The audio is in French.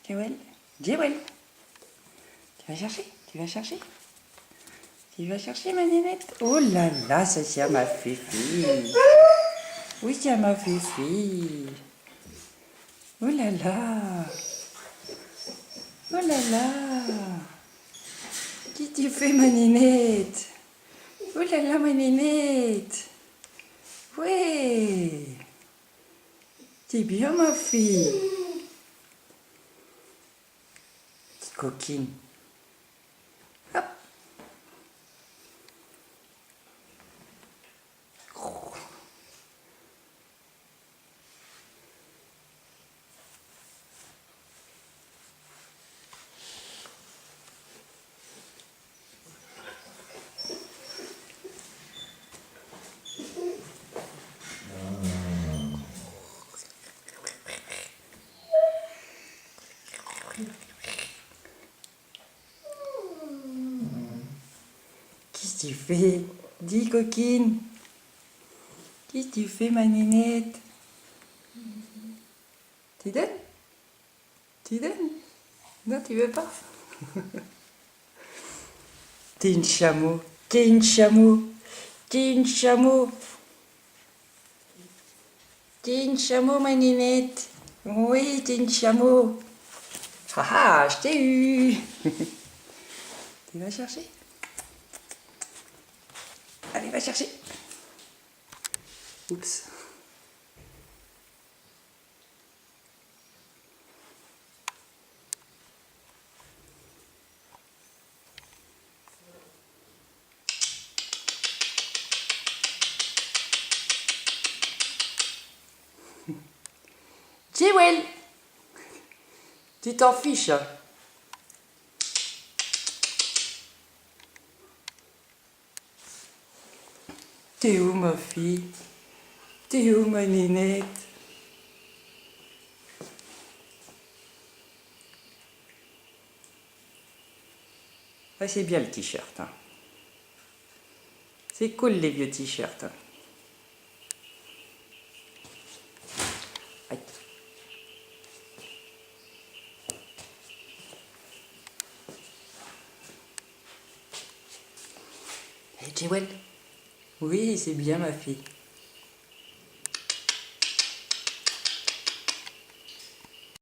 Jewel, Jewel. Tu vas chercher, tu vas chercher. Tu vas chercher ma nénette. Oh là là, ça c'est à ma fifi. Oui, c'est à ma fifi. Oh là là. Oh là là. Qu'est-ce que tu fais ma nénette? Oh là là ma nénette. Ouais. C'est bien ma fille. Petite coquine. Hop. Qu'est-ce que tu fais? Dis coquine. Qu'est-ce que tu fais ma nénette? Tu donnes? Tu donnes? Non, tu veux pas? T'es une chameau. T'es une chameau. T'es une chameau. T'es une chameau ma nénette. Oui, t'es une chameau. Ah ah, je t'ai eu. Tu vas chercher? Allez, va chercher. Oups. Jewel, tu t'en fiches. Hein? T'es où ma fille? T'es où ma nénette? Ah, c'est bien le t-shirt. Hein. C'est cool les vieux t-shirts. Hein. Aïe. Hey, Jewel. Oui, c'est bien ma fille.